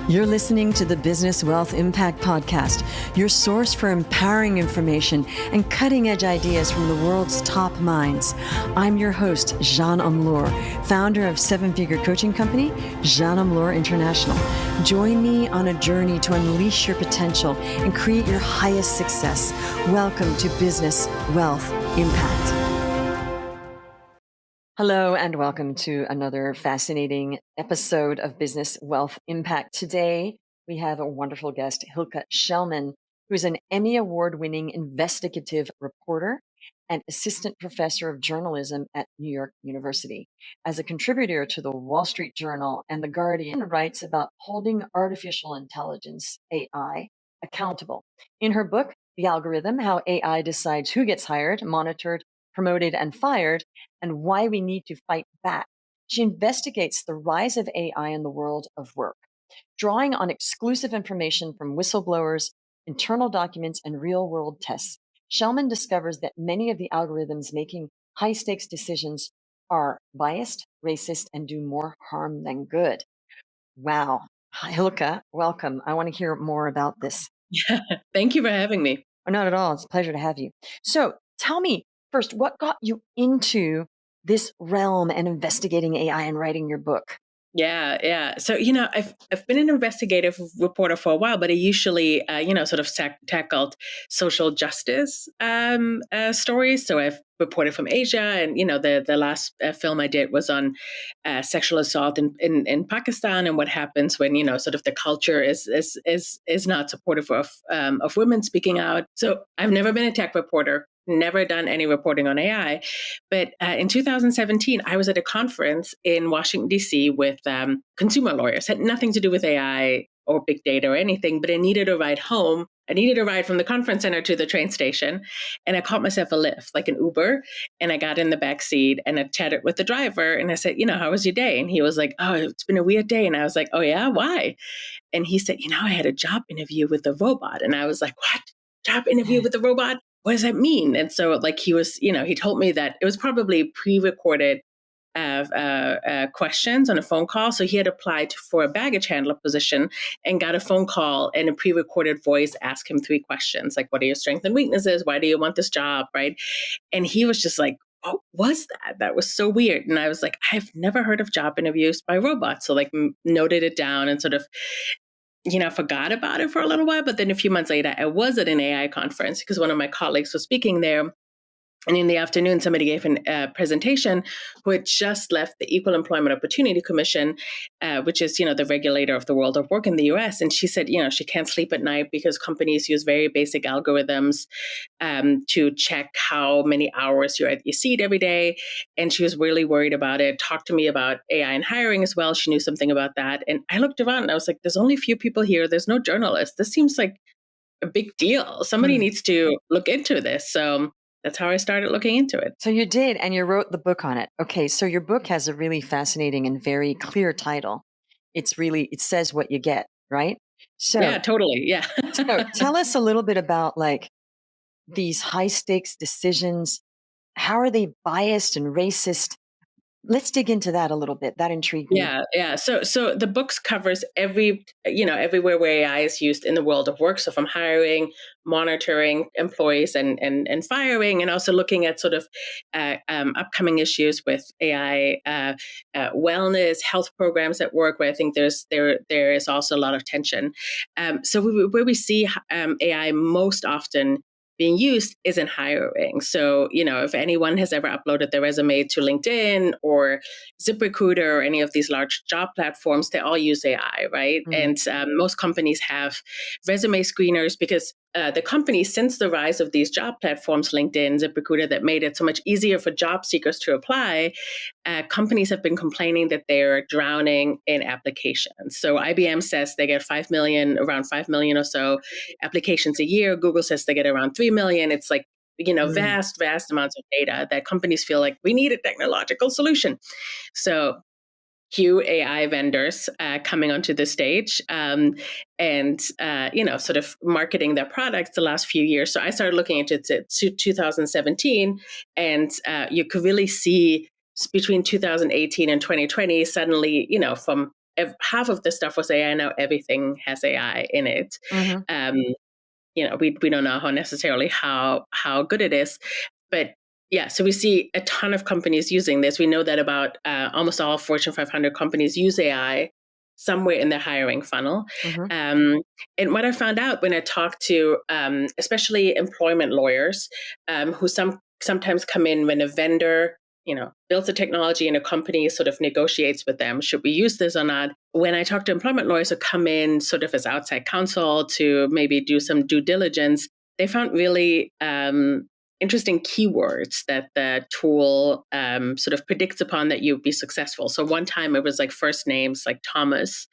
You're listening to the Business Wealth Impact Podcast, your source for empowering information and cutting-edge ideas from the world's top minds. I'm your host, Jeanne Amlour, founder of seven-figure coaching company, Jeanne Amlour International. Join me on a journey to unleash your potential and create your highest success. Welcome to Business Wealth Impact. Hello and welcome to another fascinating episode of Business Wealth Impact. Today, we have a wonderful guest, Hilke Schellmann, who is an Emmy Award-winning investigative reporter and assistant professor of journalism at New York University. As a contributor to the Wall Street Journal and The Guardian, writes about holding artificial intelligence, AI, accountable. In her book, The Algorithm, How AI Decides Who Gets Hired, Monitored, Promoted, and Fired, and Why We Need to Fight Back, she investigates the rise of AI in the world of work, drawing on exclusive information from whistleblowers, internal documents, and real-world tests. Schellmann discovers that many of the algorithms making high-stakes decisions are biased, racist, and do more harm than good. Wow. Hi, Hilke, welcome. I want to hear more about this. Thank you for having me. Oh, not at all. It's a pleasure to have you. So tell me, first, what got you into this realm and investigating AI and writing your book? Yeah. So, I've been an investigative reporter for a while, but I usually, sort of tackled social justice stories. So I've reported from Asia, and the last film I did was on sexual assault in Pakistan, and what happens when sort of the culture is not supportive of women speaking out. So I've never been a tech reporter. Never done any reporting on AI. But in 2017, I was at a conference in Washington, D.C. with consumer lawyers. Had nothing to do with AI or big data or anything, but I needed a ride home. I needed a ride from the conference center to the train station. And I caught myself a Lyft, like an Uber. And I got in the back seat and I chatted with the driver. And I said, how was your day? And he was like, oh, it's been a weird day. And I was like, oh, yeah, why? And he said, I had a job interview with a robot. And I was like, what? Job interview with a robot? What does that mean? And so he was, he told me that it was probably pre-recorded questions on a phone call. So he had applied for a baggage handler position and got a phone call, and a pre-recorded voice asked him 3 questions, like, what are your strengths and weaknesses? Why do you want this job? Right. And he was just like, what was that? That was so weird. And I was like, I've never heard of job interviews by robots. So noted it down and sort of forgot about it for a little while. But then a few months later, I was at an AI conference because one of my colleagues was speaking there. And in the afternoon, somebody gave a presentation who had just left the Equal Employment Opportunity Commission, which is, the regulator of the world of work in the US. And she said, she can't sleep at night because companies use very basic algorithms to check how many hours you're at your seat every day. And she was really worried about it. Talked to me about AI and hiring as well. She knew something about that. And I looked around and I was like, there's only a few people here. There's no journalists. This seems like a big deal. Somebody needs to look into this. So that's how I started looking into it. So you did, and you wrote the book on it. Okay, so your book has a really fascinating and very clear title. It says what you get, right? So yeah, totally. Yeah. So tell us a little bit about these high stakes decisions. How are they biased and racist? Let's dig into that a little bit. That intrigued me. Yeah. So the book covers everywhere where AI is used in the world of work. So from hiring, monitoring employees, and firing, and also looking at sort of upcoming issues with AI, wellness, health programs at work, where I think there is also a lot of tension. So where we see AI most often being used is in hiring. So, if anyone has ever uploaded their resume to LinkedIn or ZipRecruiter or any of these large job platforms, they all use AI, right? Mm-hmm. And most companies have resume screeners because the companies, since the rise of these job platforms, LinkedIn, ZipRecruiter, that made it so much easier for job seekers to apply, companies have been complaining that they're drowning in applications. So IBM says they get around 5 million or so applications a year. Google says they get around 3 million. It's like, vast amounts of data that companies feel like we need a technological solution. So cue AI vendors coming onto the stage and sort of marketing their products the last few years. So I started looking into it 2017, and you could really see between 2018 and 2020, suddenly, from half of the stuff was AI. Now everything has AI in it. Mhm. Um, we don't know how good it is, but yeah, so we see a ton of companies using this. We know that about almost all Fortune 500 companies use AI somewhere in their hiring funnel. Mhm. And what I found out when I talked to especially employment lawyers who sometimes come in when a vendor builds a technology and a company sort of negotiates with them, should we use this or not? When I talk to employment lawyers who come in sort of as outside counsel to maybe do some due diligence, they found really interesting keywords that the tool sort of predicts upon that you'd be successful. So one time it was like first names like Thomas.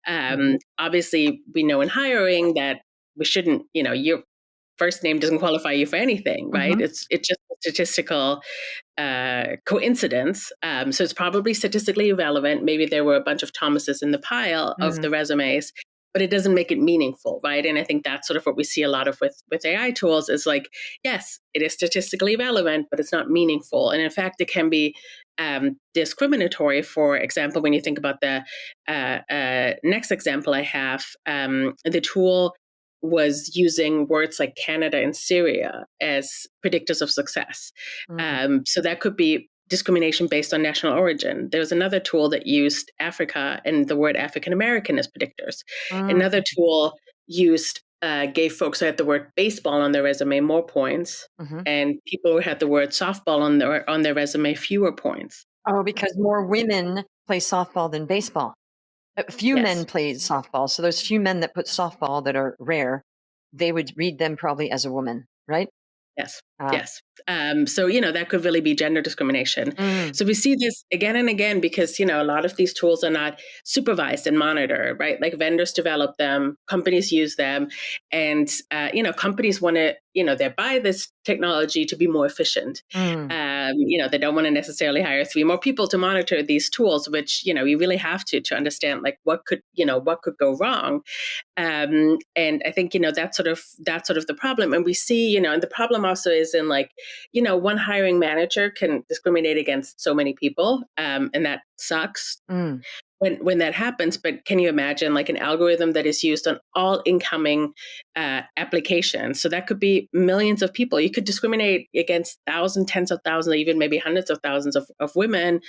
Mhm. Obviously, we know in hiring that we shouldn't, your first name doesn't qualify you for anything, right? Mhm. It's just a statistical coincidence. So it's probably statistically irrelevant. Maybe there were a bunch of Thomases in the pile of Mhm. the resumes, but it doesn't make it meaningful, right? And I think that's sort of what we see a lot of with AI tools is like, yes, it is statistically relevant, but it's not meaningful. And in fact, it can be discriminatory. For example, when you think about the next example I have, the tool was using words like Canada and Syria as predictors of success. Mm. So that could be discrimination based on national origin. There was another tool that used Africa and the word African American as predictors. Mm. Another tool used gave folks who had the word baseball on their resume more points, Mhm. and people who had the word softball on their resume fewer points. Oh, because more women play softball than baseball. Few men Yes. play softball, so those few men that put softball that are rare, they would read them probably as a woman, right? Yes. Ah. Yes. So, that could really be gender discrimination. Mm. So we see this again and again because, a lot of these tools are not supervised and monitored, right? Like vendors develop them, companies use them, and, companies want to, they buy this technology to be more efficient. Mm. They don't want to necessarily hire three more people to monitor these tools, which, you really have to understand like what could go wrong. And I think that's sort of the problem, and we see and the problem also is in like one hiring manager can discriminate against so many people, and that sucks Mm. when that happens. But can you imagine like an algorithm that is used on all incoming applications? So that could be millions of people. You could discriminate against thousands, tens of thousands, even maybe hundreds of thousands of women,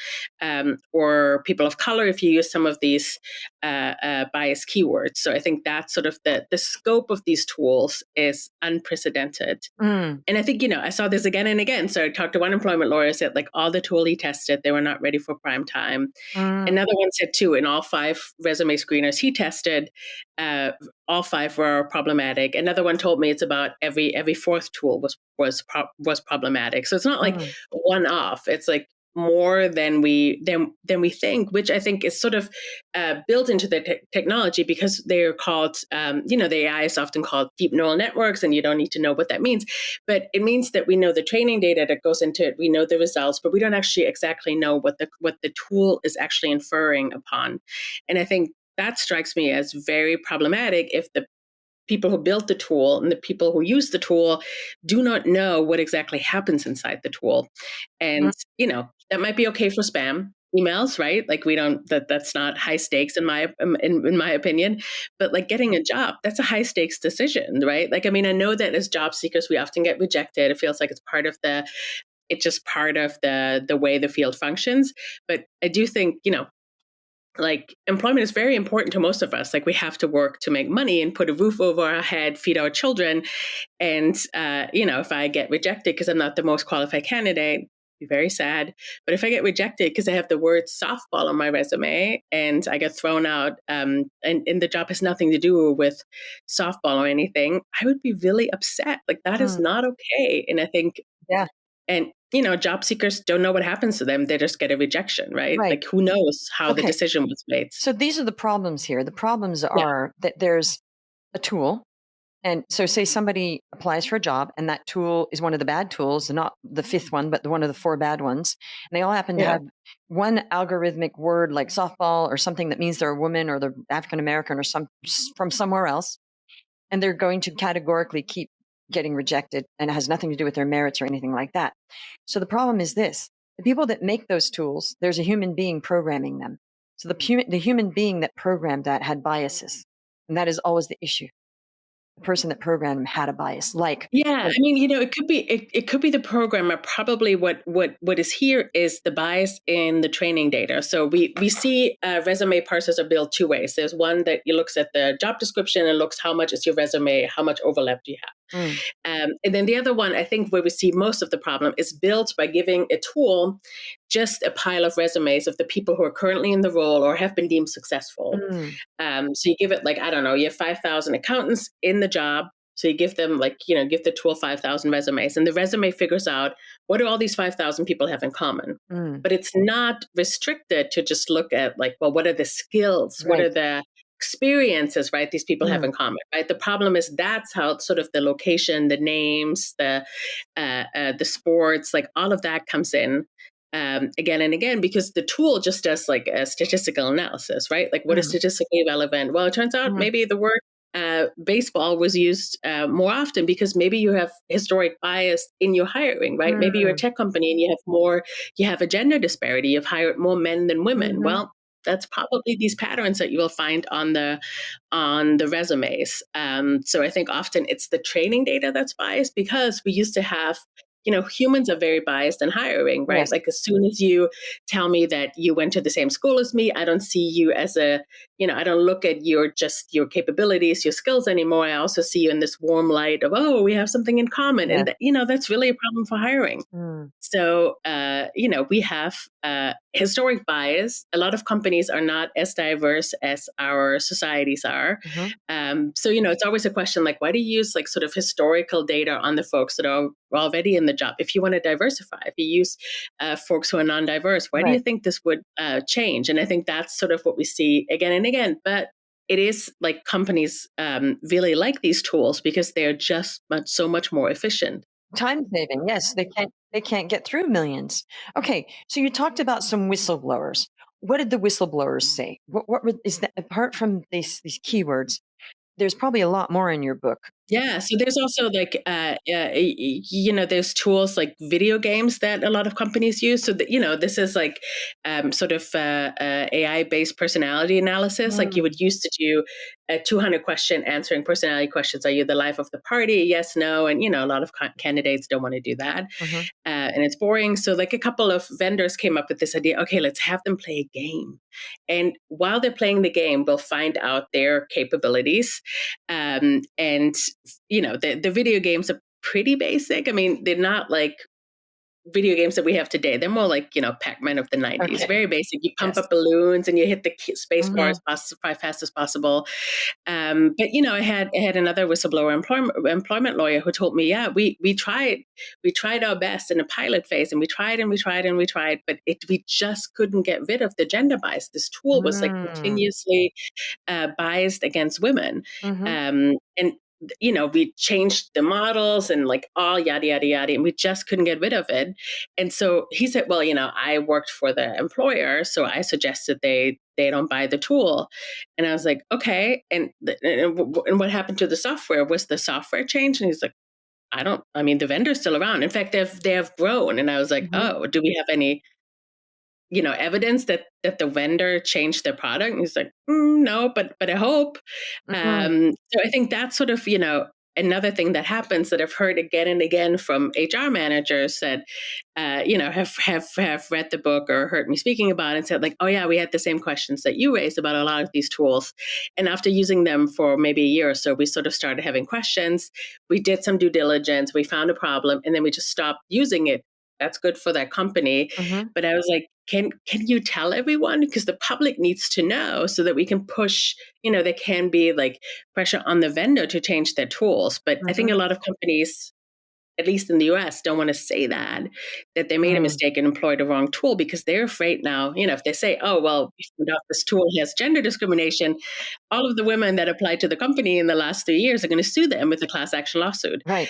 or people of color if you use some of these biased keywords. So I think that's sort of the scope of these tools is unprecedented. Mm. And I think, I saw this again and again. So I talked to one employment lawyer, said like all the tool he tested, they were not ready for prime time. Mm. Another one said too, in all 5 resume screeners he tested, uh, all 5 were problematic. Another one told me it's about every fourth tool was problematic. So it's not like Mm. one off. It's like more than we think, which I think is sort of built into the technology because they're called, the AI is often called deep neural networks, and you don't need to know what that means. But it means that we know the training data that goes into it, we know the results, but we don't actually exactly know what the tool is actually inferring upon. And I think that strikes me as very problematic if the people who built the tool and the people who use the tool do not know what exactly happens inside the tool. Mm. And, that might be okay for spam emails, right? Like we don't, that's not high stakes in my opinion, but like getting a job, that's a high stakes decision, right? Like, I mean, I know that as job seekers, we often get rejected. It feels like it's just part of the way the field functions. But I do think, like employment is very important to most of us. Like we have to work to make money and put a roof over our head, feed our children. And, if I get rejected because I'm not the most qualified candidate, be very sad. But if I get rejected because I have the word softball on my resume and I get thrown out, and the job has nothing to do with softball or anything, I would be really upset. Like that is Mm. not okay. And I think, Yeah. and job seekers don't know what happens to them. They just get a rejection, right? Right. Like who knows how the Okay. decision was made? So these are the problems here. The problems Yeah, are that there's a tool. And so, say somebody applies for a job, and that tool is one of the bad tools, not the fifth one, but one of the 4 bad ones. And they all happen to yeah, have one algorithmic word like softball or something that means they're a woman or they're African American or from somewhere else. And they're going to categorically keep getting rejected, and it has nothing to do with their merits or anything like that. So the problem is this: the people that make those tools, there's a human being programming them. So the human being that programmed that had biases, and that is always the issue. The person that programmed him had a bias. Yeah, I mean, it could be the programmer. Probably what is here is the bias in the training data. So we see resume parsers are built two ways. There's one that looks at the job description and looks how much is your resume, how much overlap do you have. Mm, And then the other one, I think, where we see most of the problem is built by giving a tool just a pile of resumes of the people who are currently in the role or have been deemed successful. mm, So you give it like, I don't know, you have 5,000 accountants in the job. So you give them give the tool 5,000 resumes, and the resume figures out what do all these 5,000 people have in common. mm. But it's not restricted to just look at like, well, what are the skills? What Right. are the experiences, right? These people have Mm, in common, right? The problem is that's how sort of the location, the names, the sports, like all of that comes in again and again because the tool just does like a statistical analysis, right? Like what is mm, statistically relevant? Well, it turns out mhm, maybe the word baseball was used more often because maybe you have historic bias in your hiring, right? Maybe you're a mm, tech company and you have a gender disparity. You've hired more men than women. mhm. Well, that's probably these patterns that you will find on the resumes. So I think often it's the training data that's biased because we used to have humans are very biased in hiring, right? Yes. Like as soon as you tell me that you went to the same school as me, I don't see you as I don't look at your capabilities, your skills anymore. I also see you in this warm light of, oh, we have something in common. Yes. And that's really a problem for hiring. Mm, So, we have historic bias. A lot of companies are not as diverse as our societies are. mhm. It's always a question like, why do you use like sort of historical data on the folks that are already in the job? If you want to diversify, if you use folks who are non-diverse, why do you Right. think this would change? And I think that's sort of what we see again and again. But it is like companies really like these tools because they are just so much more efficient. Time saving. Yes, they can't get through millions. Okay, so you talked about some whistleblowers. What did the whistleblowers say? What is that apart from these keywords? There's probably a lot more in your book. Yeah, so there's also like, there's tools like video games that a lot of companies use. So that, this is like sort of AI-based personality analysis. Like you Mm, would used to do a 200 question answering personality questions. Are you the life of the party? Yes, no. And, a lot of candidates don't want to do that. mhm, And it's boring. So like a couple of vendors came up with this idea, okay, let's have them play a game. And while they're playing the game, we'll find out their capabilities. And the video games are pretty basic. I mean, they're not like video games that we have today. They're more like, Pac-Man of the 90s, okay. very basic. You pump Yes. up balloons and you hit the space bar Mhm, as fast as possible. But I had another whistleblower employment lawyer who told me, yeah, we tried our best in a pilot phase, and we tried and we tried and we tried, but we just couldn't get rid of the gender bias. This tool was like mm, continuously biased against women. mhm, And we changed the models and like all yada yada yada, and we just couldn't get rid of it. And so he said, well, I worked for the employer, so I suggested they don't buy the tool. And I was like, okay. And what happened to the software? Was the software changed? And he's like, I mean, the vendor's still around. In fact, they have grown. And I was like, mhm, oh, do we have any evidence that the vendor changed their product? And he's like, no, but I hope. mhm, So I think that's sort of another thing that happens that I've heard again and again from HR managers that have read the book or heard me speaking about it and said like, oh yeah, we had the same questions that you raised about a lot of these tools. And after using them for maybe a year or so, we sort of started having questions. We did some due diligence, we found a problem, and then we just stopped using it. That's good for that company. mhm, But I was like, can you tell everyone? Because the public needs to know so that we can push, there can be like pressure on the vendor to change their tools. But I think mhm, a lot of companies, at least in the US, don't want to say that they made a mm, mistake and employed the wrong tool because they're afraid now, if they say, oh, well, we found out this tool has gender discrimination, all of the women that applied to the company in the last 3 years are going to sue them with a class action lawsuit. right.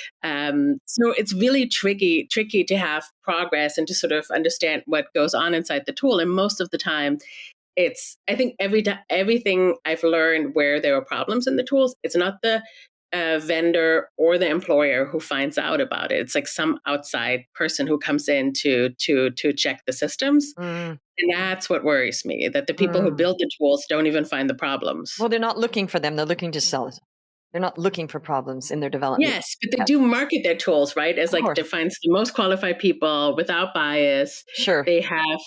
So it's really tricky to have progress and to sort of understand what goes on inside the tool. And most of the time, I think everything I've learned where there are problems in the tools, it's not the vendor or the employer who finds out about it. It's like some outside person who comes in to check the systems. Mm, And that's what worries me, that the people who Mm. build the tools don't even find the problems. Well, they're not looking for them. They're looking to sell it. They're not looking for problems in their development. Yes, but they Yes, do market their tools, right? As of like course. defines the most qualified people without bias. Sure. They have,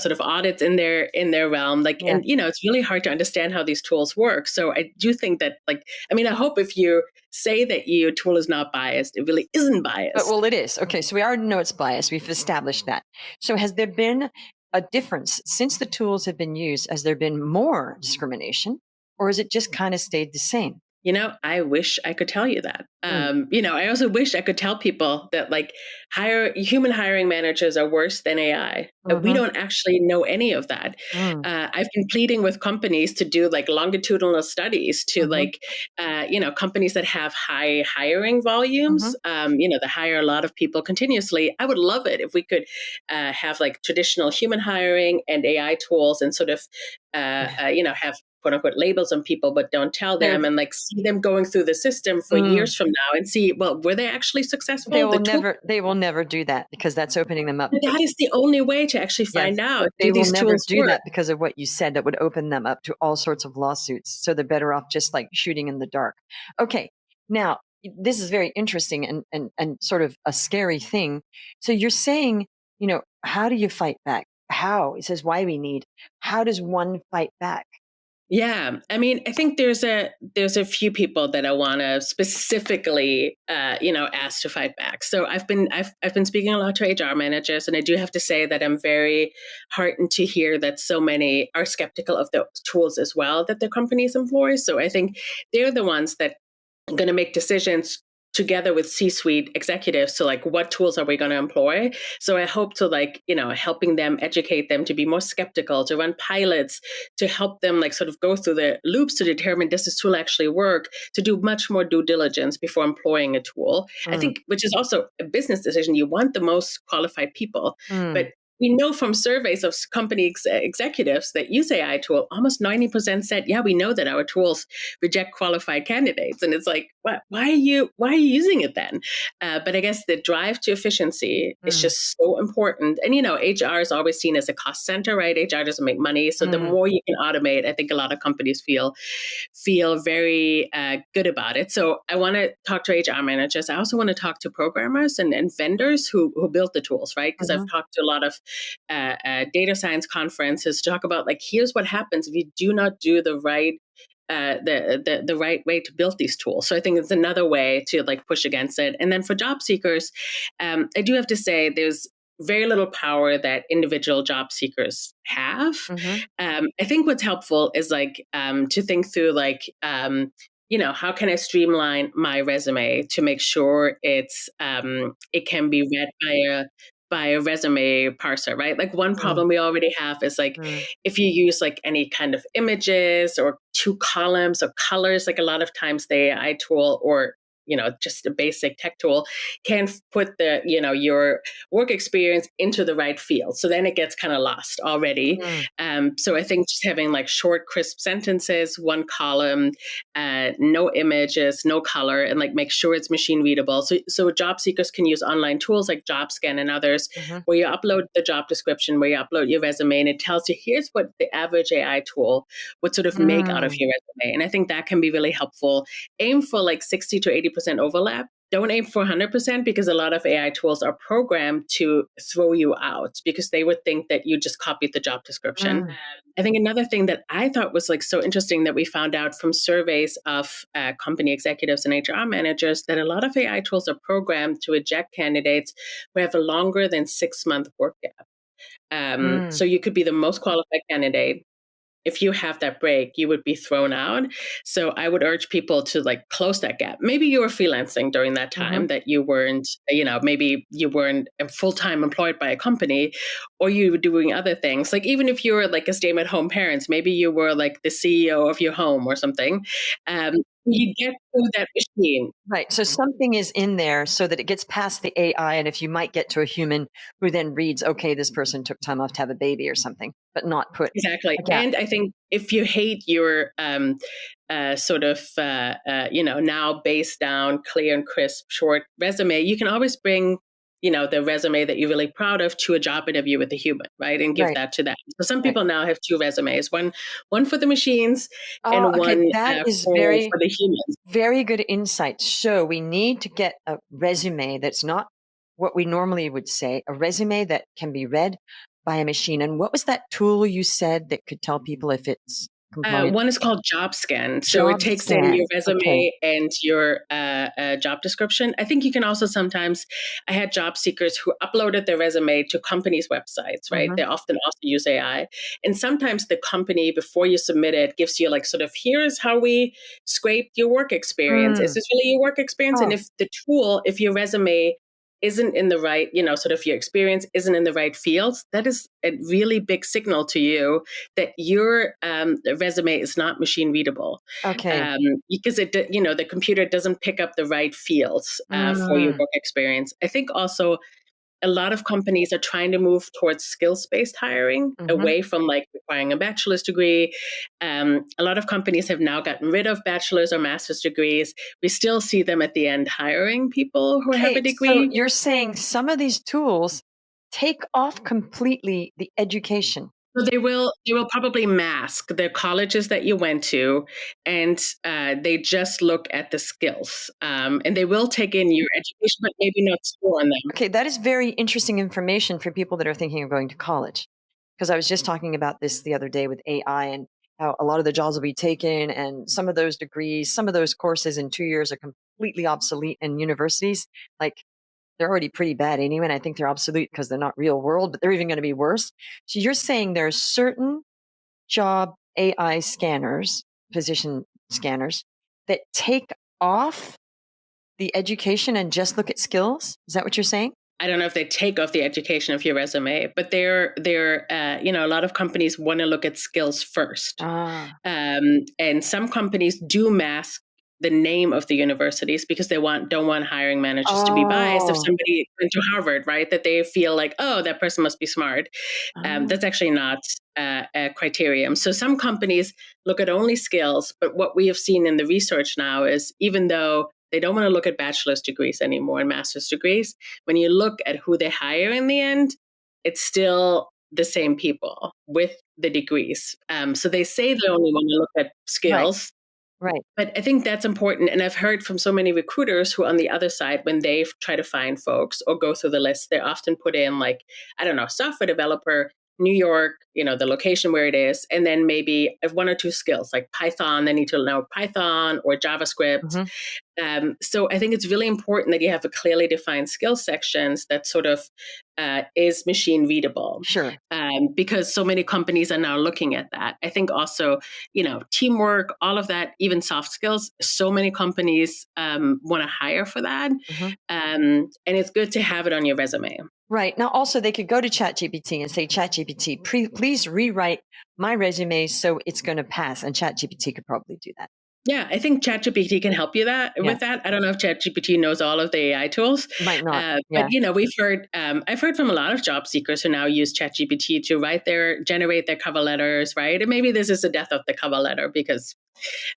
sort of audits in their realm. Like, Yeah. and it's really hard to understand how these tools work. So I do think that, like, I mean, I hope if you say that your tool is not biased, it really isn't But biased. well, it is. Okay, so we already know it's biased. We've established that. So has there been a difference since the tools have been used? Has there been more discrimination, or has it just kind of stayed the same? I wish I could tell you that. Mm, I also wish I could tell people that like human hiring managers are worse than AI. We mhm, don't actually know any of that. mm, I've been pleading with companies to do like longitudinal studies to mhm, like, companies that have high hiring volumes, mhm. that hire a lot of people continuously. I would love it if we could have like traditional human hiring and AI tools and sort of, have quote unquote labels on people, but don't tell They're, them and like see them going through the system for mm, years from now and see, well, were they actually they successful? The will tool, never do that because that's opening them up. but that is the only way to actually Yes, find out, but do they will these never tools do work? that because of what you said that would open them up to all sorts of lawsuits. So they're better off just like shooting in the dark. Okay. Now, this is very interesting and sort of a scary thing. So you're saying, how do you fight back? How? It says why we need. How does one fight back? Yeah, I mean, I think there's a few people that I want to specifically, ask to fight back. So I've been speaking a lot to HR managers, and I do have to say that I'm very heartened to hear that so many are skeptical of the tools as well that their companies employ. So I think they're the ones that going to make decisions together with C-suite executives to like what tools are we going to employ. So I hope to like helping them, educate them to be more skeptical, to run pilots, to help them like sort of go through the loops to determine does this tool actually work, to do much more due diligence before employing a tool. I Mm, think, which is also a business decision, you want the most qualified people, mm, but we know from surveys of company executives that use AI tool, almost 90% said, yeah, we know that our tools reject qualified candidates. And it's like, why are you using it then? But I guess the drive to efficiency is mm, just so important. And, HR is always seen as a cost center, right? HR doesn't make money. So the mm, more you can automate, I think a lot of companies feel very good about it. So I want to talk to HR managers. I also want to talk to programmers and vendors who built the tools, right? Because I've mhm, talked to a lot of data science conferences to talk about like, here's what happens if you do not do the right the right way to build these tools. So I think it's another way to like push against it. And then for job seekers, I do have to say there's very little power that individual job seekers have. mhm, I think what's helpful is like to think through like how can I streamline my resume to make sure it can be read by a resume parser, right? Like one mm, problem we already have is like mm, if you use like any kind of images or two columns or colors, like a lot of times the AI tool or just a basic tech tool can put your work experience into the right field. So then it gets kind of lost already. mm, So I think just having like short, crisp sentences, one column, no images, no color, and like make sure it's machine readable. So job seekers can use online tools like JobScan and others, mhm, where you upload the job description, where you upload your resume, and it tells you here's what the average AI tool would sort of make out of mm, your resume. And I think that can be really helpful. Aim for like 60 to 80% overlap. Don't aim for 100% because a lot of AI tools are programmed to throw you out because they would think that you just copied the job description. mm, I think another thing that I thought was like so interesting that we found out from surveys of company executives and HR managers that a lot of AI tools are programmed to eject candidates who have a longer than 6-month work gap. mm, So you could be the most qualified candidate. If you have that break, you would be thrown out. So I would urge people to like close that gap. Maybe you were freelancing during that mhm. time that you weren't, maybe you weren't full-time employed by a company or you were doing other things. Like even if you were like a stay-at-home parent, maybe you were like the CEO of your home or something. Um, you get through that machine. Right, so something is in there so that it gets past the AI, and if you might get to a human who then reads, "Okay, this person took time off to have a baby," or something, but not put Exactly. a gap. And I think if you hate your sort of, now based down, clear and crisp, short resume, you can always bring, the resume that you're really proud of to a job interview with a human, right? And give Right. that to them. So some Right. people now have two resumes, one for the machines Oh, and okay. one That is for the humans. very good insight. So we need to get a resume that's not what we normally would say, a resume that can be read by a machine. And what was that tool you said that could tell people if it's compliant? One is called Job Scan. So it Job takes in your scan. Okay. resume and your job description. I think you can also sometimes, I had job seekers who uploaded their resume to companies' websites, right? They Hmm. often also use AI. And sometimes the company, before you submit it, gives you like sort of, here's how we scraped your work experience. Is Mm. this really your work experience? And Oh, if the tool, if your resume isn't in the right, sort of your experience isn't in the right fields, that is a really big signal to you that your resume is not machine readable, okay. because the computer doesn't pick up the right fields for your Mm. work experience. I think also a lot of companies are trying to move towards skills-based hiring, Hmm. away from like requiring a bachelor's degree. A lot of companies have now gotten rid of bachelor's or master's degrees. We still see them at the end hiring people who have Okay. a So degree. you're saying some of these tools take off completely the education. So they will probably mask the colleges that you went to, and they just look at the skills, and they will take in your education, but maybe not score on them. Okay, that is very interesting information for people that are thinking of going to college. Because I was just talking about this the other day with AI and how a lot of the jobs will be taken, and some of those degrees, some of those courses in 2 years are completely obsolete in universities. Like they're already pretty bad anyway. And I think they're obsolete because they're not real world, but they're even going to be worse. So you're saying there are certain job AI scanners, position scanners, that take off the education and just look at skills? Is that what you're saying? I don't know if they take off the education of your resume, but they're a lot of companies want to look at skills first, Ah. and some companies do mask the name of the universities because they don't want hiring managers to be biased. If Oh. somebody went to Harvard, right, that they feel like, oh, that person must be smart. Oh. That's actually not a criterion. So some companies look at only skills, but what we have seen in the research now is even though they don't want to look at bachelor's degrees anymore and master's degrees, when you look at who they hire in the end, it's still the same people with the degrees. So they say they only want to look at Right, skills, right. but I think that's important. And I've heard from so many recruiters who, on the other side, when they try to find folks or go through the list, they often put in, like, I don't know, software developer, New York, the location where it is, and then maybe one or two skills like Python. They need to know Python or JavaScript. Mhm. So I think it's really important that you have a clearly defined skill sections that sort of is machine readable, Sure. because so many companies are now looking at that. I think also, teamwork, all of that, even soft skills, so many companies want to hire for that. Mhm. And it's good to have it on your resume. Right. Now, also, they could go to ChatGPT and say, ChatGPT, please rewrite my resume so it's going to pass. And ChatGPT could probably do that. Yeah, I think ChatGPT can help you Yeah. with that. I don't know if ChatGPT knows all of the AI tools, Might not. but Yeah. we've heard. I've heard from a lot of job seekers who now use ChatGPT to generate their cover letters, right? And maybe this is the death of the cover letter because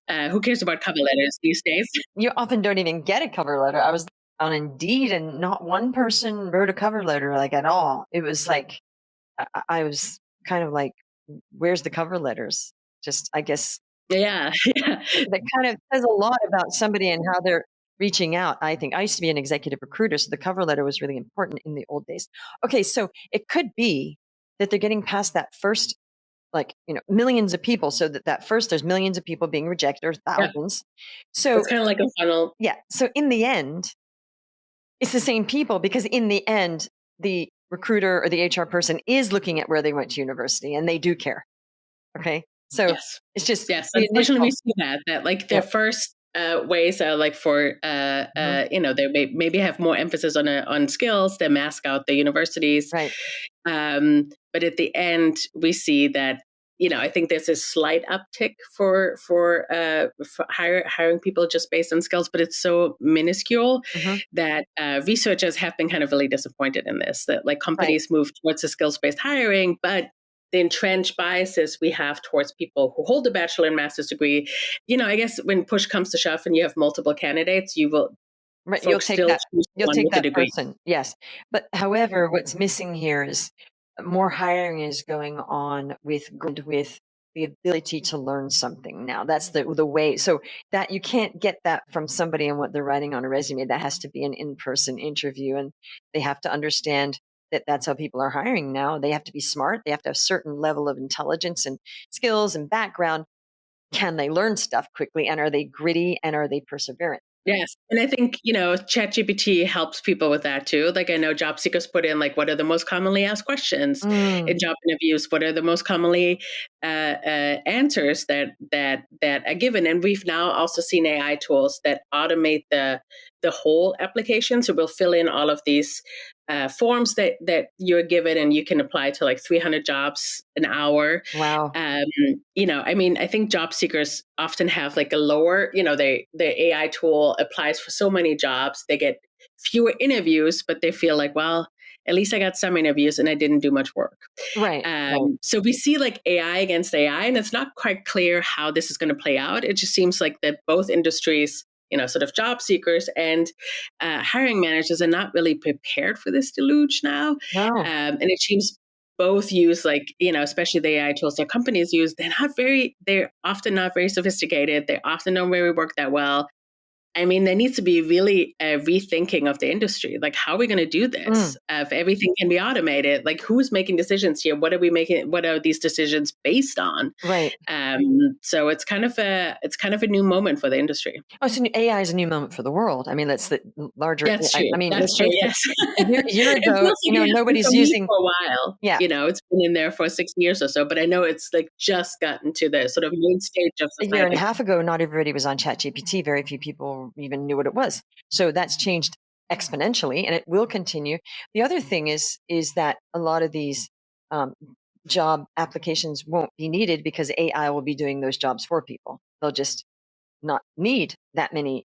who cares about cover letters these days? You often don't even get a cover letter. I was on Indeed and not one person wrote a cover letter like at all. It was like, I was kind of like, where's the cover letters? Just, I guess Yeah, yeah. that kind of says a lot about somebody and how they're reaching out, I think. I used to be an executive recruiter, so the cover letter was really important in the old days. Okay, so it could be that they're getting past that first, like, millions of people, so that first there's millions of people being rejected or Yeah. thousands. So, It's kind of like a funnel. yeah, so in the end, it's the same people because in the end, the recruiter or the HR person is looking at where they went to university and they do care. Okay. So Yes. it's just Yes. the Unfortunately, we initial. see that like their Yep. first ways are like for Mhm. they maybe have more emphasis on skills. They mask out the universities, Right. but at the end, we see that I think there's a slight uptick for hiring people just based on skills, but it's so minuscule Mhm. that researchers have been kind of really disappointed in this. That like Right. companies move towards the skills based hiring, but the entrenched biases we have towards people who hold a bachelor and master's degree, I guess when push comes to shove and you have multiple candidates, you will Right, folks still choose the you'll one take with a that degree. person, yes. But however, what's missing here is more hiring is going on with the ability to learn something now. That's the way, so that you can't get that from somebody and what they're writing on a resume. That has to be an in-person interview, and they have to understand that that's how people are hiring now. They have to be smart, they have to have a certain level of intelligence and skills and background. Can they learn stuff quickly, and are they gritty, and are they perseverant? Yes. And I think, ChatGPT helps people with that too. Like I know job seekers put in like what are the most commonly asked questions Mm, in job interviews? What are the most commonly answers that are given? And we've now also seen AI tools that automate the whole application. So we'll fill in all of these forms that you're given, and you can apply to like 300 jobs an hour. wow. um, I mean, I think job seekers often have like a lower, the AI tool applies for so many jobs, they get fewer interviews, but they feel like, well, at least I got some interviews and I didn't do much work. Right, right. So we see like AI against AI, and it's not quite clear how this is going to play out. It just seems like that both industries, sort of job seekers and hiring managers are not really prepared for this deluge now. No. And it seems both use like, especially the AI tools that companies use, they're often not very sophisticated. They often don't really work that well. I mean, there needs to be really a rethinking of the industry. Like, how are we going to do Mm, this? If everything can be automated, like who's making decisions here? What are we making? What are these decisions based on? right. So it's kind of a new moment for the industry. Oh, so AI is a new moment for the world. I mean, that's the larger. That's true. I mean, That's let's true. face it. Yes. A year It ago, feels like it has been nobody's for me using. for a while. Yeah, It's been in there for 6 years or so, but I know it's like just gotten to the sort of main stage of a year and a society. half ago, not everybody was on ChatGPT. Very few people even knew what it was. So that's changed exponentially, and it will continue. The other thing is that a lot of these um, job applications won't be needed because AI will be doing those jobs for people. They'll just not need that many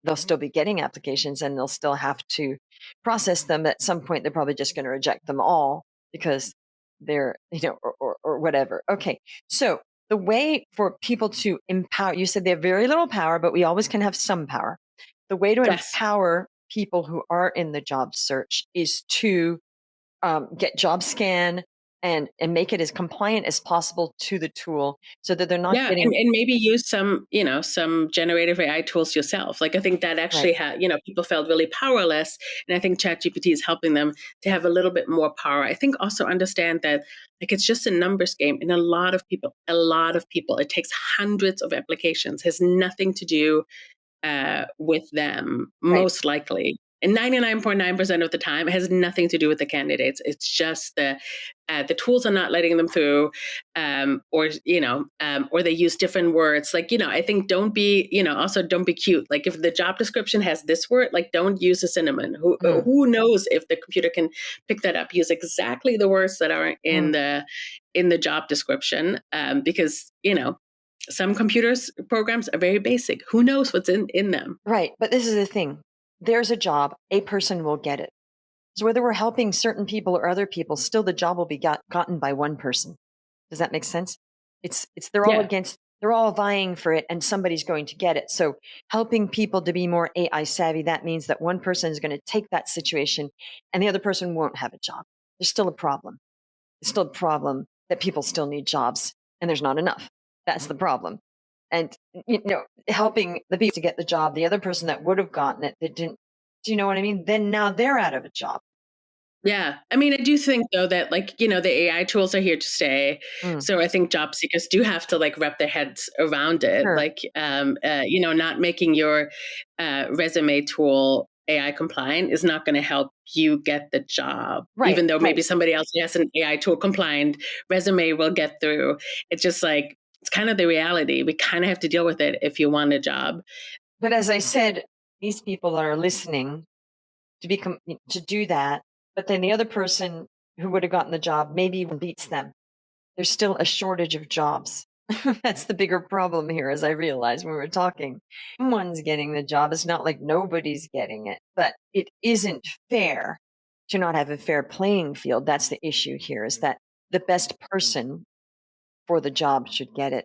they'll still be getting applications, and they'll still have to process them. At some point they're probably just going to reject them all because they're or whatever. Okay, so the way for people to empower, you said they have very little power, but we always can have some power. The way to Yes. empower people who are in the job search is to get job scan and make it as compliant as possible to the tool so that they're not Yeah, getting and maybe use some generative AI tools yourself. Like I think that right. actually had, people felt really powerless, and I think ChatGPT is helping them to have a little bit more power. I think also understand that like it's just a numbers game, and a lot of people, it takes hundreds of applications, has nothing to do with them, Right. most likely. And 99.9% of the time, it has nothing to do with the candidates. It's just the tools are not letting them through, or they use different words. Like I think also don't be cute. Like if the job description has this word, like don't use a cinnamon. Who Mm, who knows if the computer can pick that up? Use exactly the words that are in mm. the job description, because some computers programs are very basic. Who knows what's in them? Right, but this is the thing. There's a job, a person will get it. So whether we're helping certain people or other people, still the job will be gotten by one person. Does that make sense? It's Yeah. they're all vying for it and somebody's going to get it. So helping people to be more AI savvy, that means that one person is going to take that situation and the other person won't have a job. There's still a problem. It's still a problem that people still need jobs and there's not enough. That's the problem. And helping the people to get the job, the other person that would have gotten it that didn't, do you know what I mean? Then now they're out of a job. Yeah. I mean, I do think though that like, the AI tools are here to stay. Mm, So I think job seekers do have to like wrap their heads around it. sure. Like, not making your resume tool AI compliant is not going to help you get the job, Right, even though right. maybe somebody else who has an AI tool compliant resume will get through. It's just like, it's kind of the reality. We kind of have to deal with it if you want a job. But as I said, these people are listening to do that, but then the other person who would have gotten the job maybe even beats them. There's still a shortage of jobs. That's the bigger problem here, as I realized when we were talking. Someone's getting the job. It's not like nobody's getting it, but it isn't fair to not have a fair playing field. That's the issue here, is that the best person for the job should get it.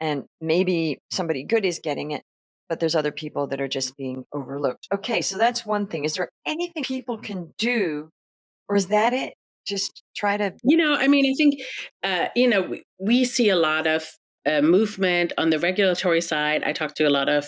And maybe somebody good is getting it, but there's other people that are just being overlooked. Okay, so that's one thing. Is there anything people can do, or is that it? Just try to. I mean, I think, we see a lot of movement on the regulatory side. I talk to a lot of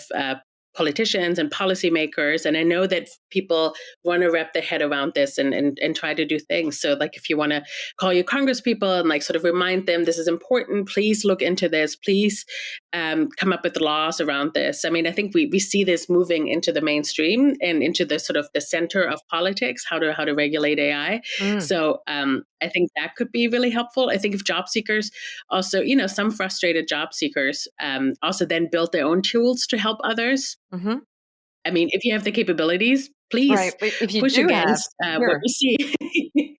politicians and policymakers, and I know that people want to wrap their head around this and try to do things. So, like, if you want to call your Congress people and like sort of remind them this is important, please look into this. Please come up with the laws around this. I mean, I think we see this moving into the mainstream and into the sort of the center of politics, how to regulate AI. Mm, So I think that could be really helpful. I think if job seekers also, some frustrated job seekers also then build their own tools to help others. mhm. I mean, if you have the capabilities, Right, please but if you push do have, against what sure. we see.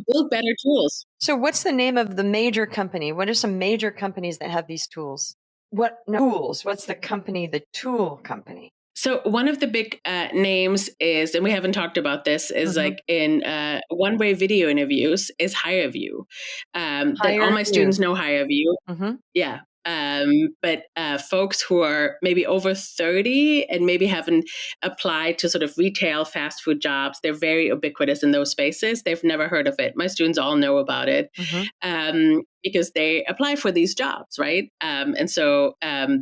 Build better tools. So what's the name of the major company? What are some major companies that have these tools? What no, tools? What's the company, the tool company? So one of the big names is, and we haven't talked about this, is Mhm. like in one-way video interviews is HireVue. That all my HireVue. students know HireVue. Mhm. Yeah. But folks who are maybe over 30 and maybe haven't applied to sort of retail fast food jobs, they're very ubiquitous in those spaces. They've never heard of it. My students all know about it Mhm. because they apply for these jobs, right? And so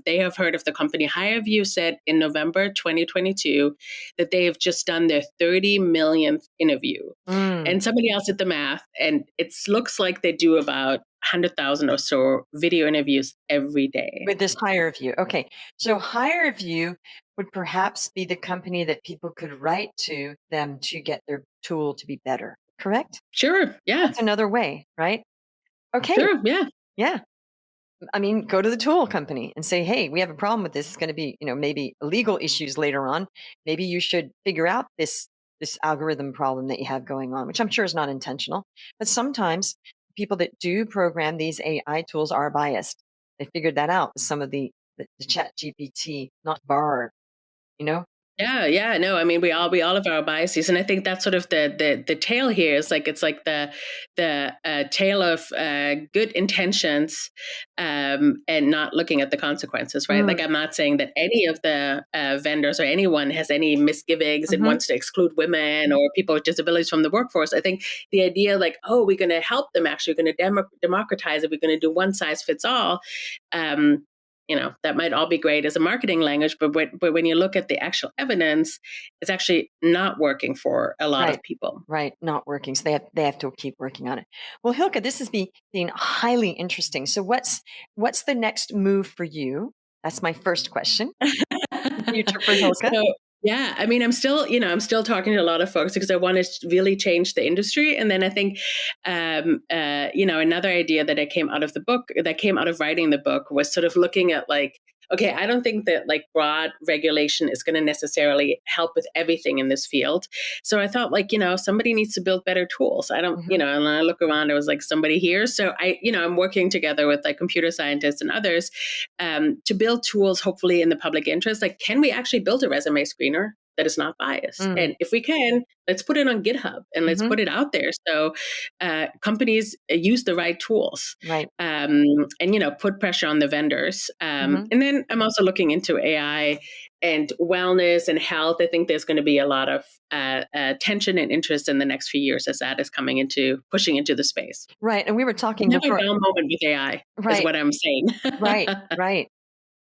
they have heard of the company. HireVue said in November 2022 that they have just done their 30 millionth interview. Mm. And somebody else did the math, and it looks like they do about 100,000 or so video interviews every day. With this HireVue. Okay. So HireVue would perhaps be the company that people could write to them to get their tool to be better. Correct? Sure. Yeah. That's another way, right? Okay. Sure. Yeah. Yeah. I mean, go to the tool company and say, "Hey, we have a problem with this. It's going to be, maybe legal issues later on. Maybe you should figure out this algorithm problem that you have going on," which I'm sure is not intentional. But sometimes people that do program these AI tools are biased. They figured that out with some of the Chat GPT, not Bard. You know. Yeah, yeah, no, I mean we all have our biases, and I think that's sort of the tale here is like it's like the tale of good intentions and not looking at the consequences, right? Like Mm, I'm not saying that any of the vendors or anyone has any misgivings and mhm, wants to exclude women or people with disabilities from the workforce. I think the idea like, oh, we're going to help them, actually, we're going to democratize it, we're going to do one size fits all. Um, that might all be great as a marketing language, but when you look at the actual evidence, it's actually not working for a lot right. of people. Right, not working. So they have to keep working on it. Well, Hilke, this has been highly interesting. So what's the next move for you? That's my first question. The future for Hilke. So yeah, I mean, I'm still talking to a lot of folks because I want to really change the industry. And then I think, another idea that I came out of the book, that came out of writing the book, was sort of looking at like, okay, I don't think that like broad regulation is going to necessarily help with everything in this field. So I thought like, somebody needs to build better tools. I don't, Mhm, and I look around, I was like somebody here. So I'm working together with like computer scientists and others to build tools, hopefully in the public interest. Like, can we actually build a resume screener that is not biased? mm, And if we can, let's put it on GitHub and let's mhm, put it out there so companies use the right tools right, and put pressure on the vendors. mhm. And then I'm also looking into AI and wellness and health. I think there's going to be a lot of tension and interest in the next few years as that is pushing into the space. Right, and we were talking Never a before. dull moment with AI is Right, what I'm saying. right, right.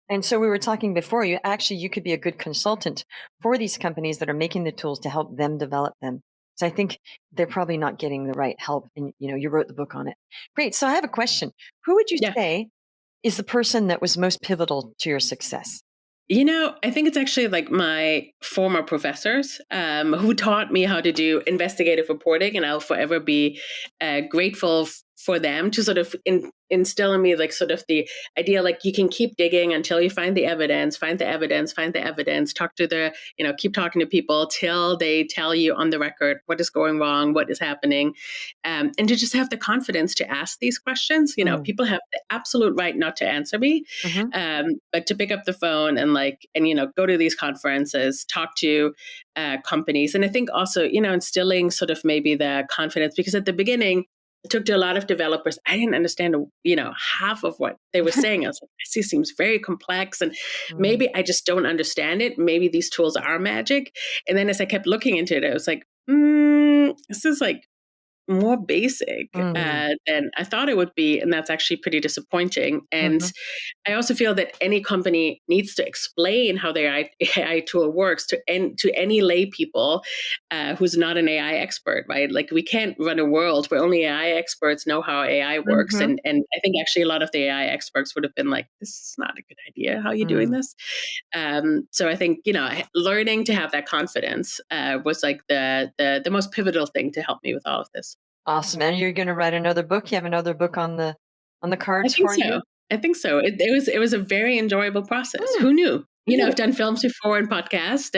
And so we were talking before, you could be a good consultant for these companies that are making the tools to help them develop them. So I think they're probably not getting the right help, and, you wrote the book on it. Great, so I have a question. Who would you Yeah. say is the person that was most pivotal to your success? I think it's actually like my former professors who taught me how to do investigative reporting, and I'll forever be grateful for them to sort of instill in me like sort of the idea like you can keep digging until you find the evidence, find the evidence, find the evidence, talk to keep talking to people till they tell you on the record what is going wrong, what is happening, and to just have the confidence to ask these questions. Mm, People have the absolute right not to answer me, mhm, but to pick up the phone and go to these conferences, talk to companies, and I think also instilling sort of maybe the confidence, because at the beginning talked to a lot of developers. I didn't understand, half of what they were saying. I was like, this seems very complex, and Mm, maybe I just don't understand it. Maybe these tools are magic. And then as I kept looking into it, I was like, this is like more basic mm, than I thought it would be. And that's actually pretty disappointing. And mhm, I also feel that any company needs to explain how their AI tool works to any lay people who's not an AI expert, right? Like we can't run a world where only AI experts know how AI works. mhm, And I think actually a lot of the AI experts would have been like, this is not a good idea. How are you doing mm. this? So I think, learning to have that confidence was like the most pivotal thing to help me with all of this. Awesome. And you're going to write another book? You have another book on the I cards think for you? so. I think so. It was a very enjoyable process. Mm, Who knew? I've yeah, done films before and podcast,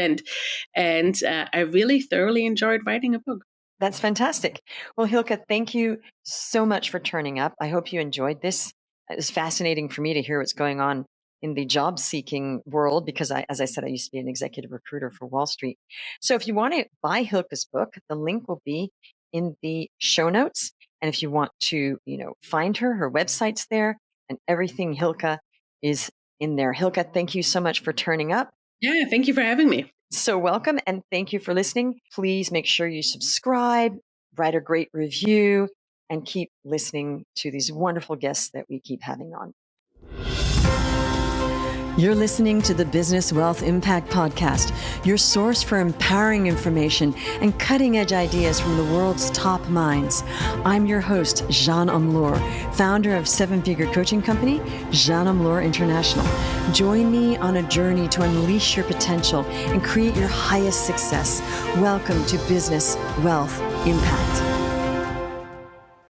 and I really thoroughly enjoyed writing a book. that's fantastic. Well, Hilke, thank you so much for turning up. I hope you enjoyed this. It was fascinating for me to hear what's going on in the job seeking world because as I said, I used to be an executive recruiter for Wall Street. So if you want to buy Hilke's book, the link will be in the show notes. And if you want to, find her website's there and everything Hilke is in there. Hilke, thank you so much for turning up. Yeah, thank you for having me. So, welcome and thank you for listening. Please make sure you subscribe, write a great review, and keep listening to these wonderful guests that we keep having on. You're listening to the Business Wealth Impact Podcast, your source for empowering information and cutting edge ideas from the world's top minds. I'm your host, Jeanne Amlour, founder of seven-figure coaching company, Jeanne Amlour International. Join me on a journey to unleash your potential and create your highest success. Welcome to Business Wealth Impact.